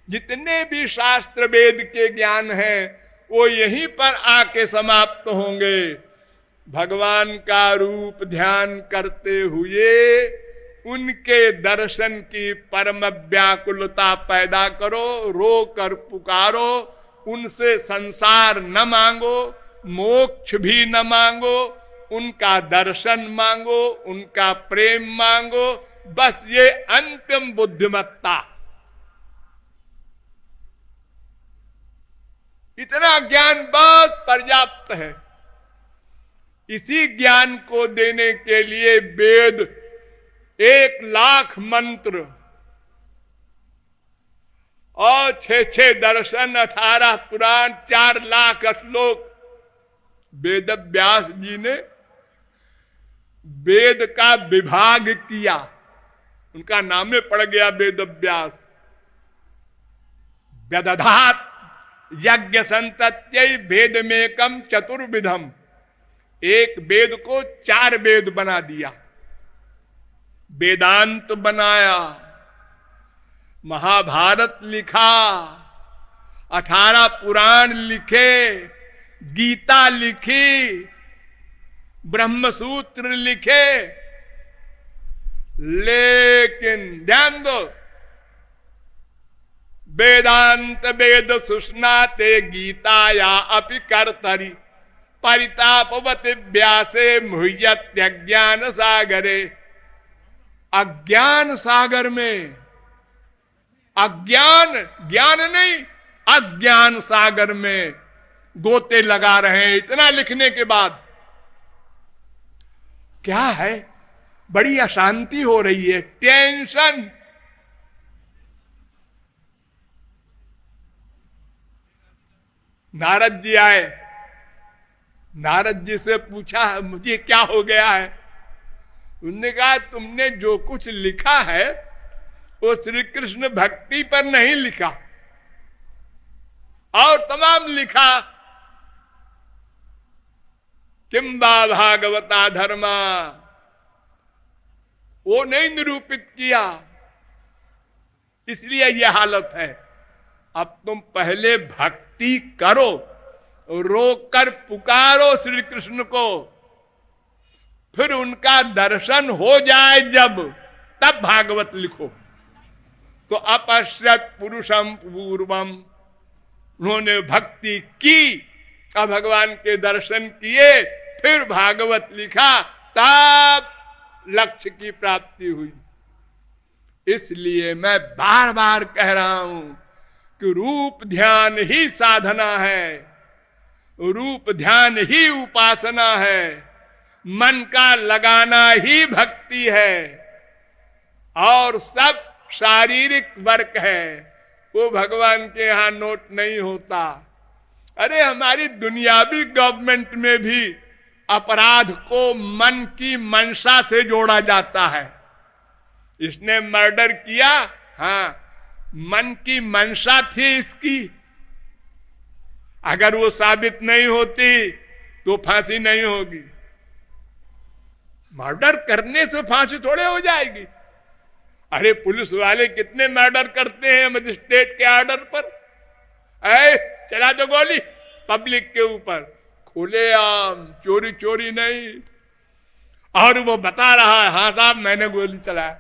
जितने भी शास्त्र वेद के ज्ञान हैं वो यहीं पर आके समाप्त होंगे। भगवान का रूप ध्यान करते हुए उनके दर्शन की परम व्याकुलता पैदा करो, रो कर पुकारो, उनसे संसार न मांगो, मोक्ष भी न मांगो, उनका दर्शन मांगो, उनका प्रेम मांगो। बस ये अंतिम बुद्धिमत्ता, इतना ज्ञान बहुत पर्याप्त है। इसी ज्ञान को देने के लिए वेद 1,00,000 मंत्र और 6 दर्शन, 18 पुराण, 4 लाख श्लोक वेद व्यास जी ने वेद का विभाग किया, उनका नामे पड़ गया वेद व्यास। व्यदधात यज्ञ संतत्यै वेदमेकम चतुर्विधम, एक वेद को 4 वेद बना दिया। वेदांत बनाया, महाभारत लिखा, 18 पुराण लिखे, गीता लिखी, ब्रह्मसूत्र लिखे। लेकिन ध्यान दो, वेदांत वेद सुष्णाते गीताया अपि कर्तरि परितापवत व्यासे मुह्यत्यज्ञान सागरे। अज्ञान सागर में, अज्ञान, ज्ञान नहीं, अज्ञान सागर में गोते लगा रहे हैं। इतना लिखने के बाद क्या है, बड़ी अशांति हो रही है, टेंशन। नारद जी आए, नारद जी से पूछा मुझे क्या हो गया है। उन्होंने कहा तुमने जो कुछ लिखा है वो श्री कृष्ण भक्ति पर नहीं लिखा, और तमाम लिखा किम बा भागवता धर्मा, वो नहीं निरूपित किया, इसलिए यह हालत है। अब तुम पहले भक्ति करो, रोकर पुकारो श्री कृष्ण को, फिर उनका दर्शन हो जाए जब, तब भागवत लिखो। तो अपश्यत पुरुषम पूर्वम, उन्होंने भक्ति की, अब भगवान के दर्शन किए, फिर भागवत लिखा, तब लक्ष्य की प्राप्ति हुई। इसलिए मैं बार बार कह रहा हूं कि रूप ध्यान ही साधना है, रूप ध्यान ही उपासना है, मन का लगाना ही भक्ति है, और सब शारीरिक वर्क है, वो भगवान के यहां नोट नहीं होता। अरे हमारी दुनियावी गवर्नमेंट में भी अपराध को मन की मंशा से जोड़ा जाता है। इसने मर्डर किया, हाँ, मन की मंशा थी इसकी, अगर वो साबित नहीं होती तो फांसी नहीं होगी। मर्डर करने से फांसी थोड़े हो जाएगी। अरे पुलिस वाले कितने मर्डर करते हैं मजिस्ट्रेट के ऑर्डर पर, चला दो गोली पब्लिक के ऊपर, खुलेआम, चोरी चोरी नहीं। और वो बता रहा है हाँ साहब मैंने गोली चलाया,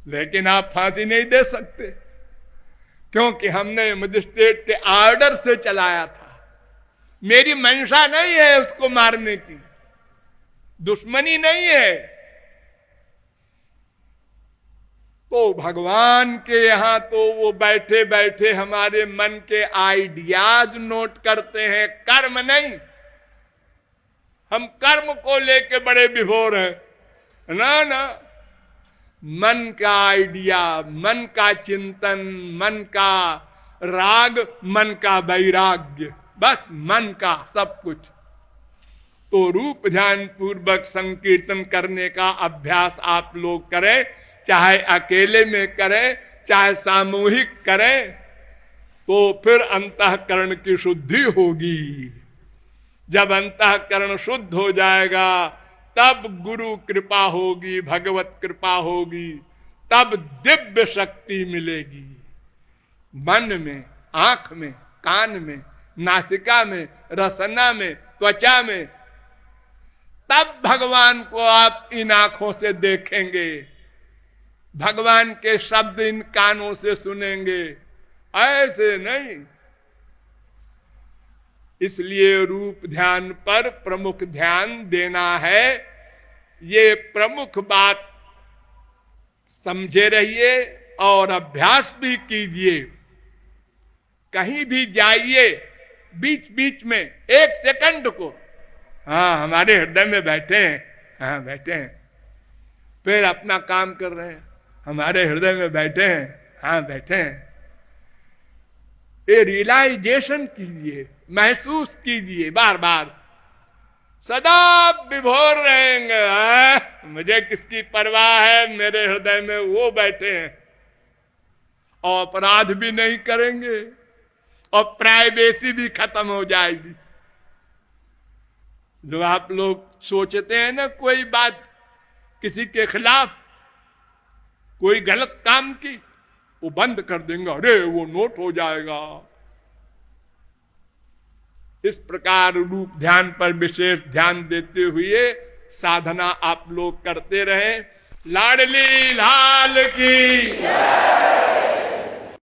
लेकिन आप फांसी नहीं दे सकते क्योंकि हमने मजिस्ट्रेट के ऑर्डर से चलाया था। मेरी मंशा नहीं है उसको मारने की, दुश्मनी नहीं है। तो भगवान के यहां तो वो बैठे बैठे हमारे मन के आइडियाज नोट करते हैं, कर्म नहीं। हम कर्म को लेके बड़े विभोर हैं, ना ना, मन का आइडिया, मन का चिंतन, मन का राग, मन का वैराग्य, बस मन का सब कुछ। तो रूप ध्यान पूर्वक संकीर्तन करने का अभ्यास आप लोग करें, चाहे अकेले में करें चाहे सामूहिक करें, तो फिर अंतःकरण की शुद्धि होगी। जब अंतःकरण शुद्ध हो जाएगा तब गुरु कृपा होगी, भगवत कृपा होगी, तब दिव्य शक्ति मिलेगी। मन में, आंख में, कान में, नासिका में, रसना में, त्वचा में, तब भगवान को आप इन आंखों से देखेंगे, भगवान के शब्द इन कानों से सुनेंगे, ऐसे नहीं। इसलिए रूप ध्यान पर प्रमुख ध्यान देना है। ये प्रमुख बात समझे रहिए और अभ्यास भी कीजिए। कहीं भी जाइए, बीच बीच में 1 सेकंड को, हाँ हमारे हृदय में बैठे हैं, हाँ बैठे हैं, फिर अपना काम कर रहे हैं, हमारे हृदय में बैठे हैं, हाँ बैठे हैं। ये रियलाइजेशन कीजिए, महसूस कीजिए, बार बार सदा विभोर रहेंगे। मुझे किसकी परवाह है, मेरे हृदय में वो बैठे हैं, और अपराध भी नहीं करेंगे और प्राइवेसी भी खत्म हो जाएगी। जो आप लोग सोचते हैं ना कोई बात किसी के खिलाफ, कोई गलत काम की, वो बंद कर देंगे, अरे वो नोट हो जाएगा। इस प्रकार रूप ध्यान पर विशेष ध्यान देते हुए साधना आप लोग करते रहे। लाडली लाल की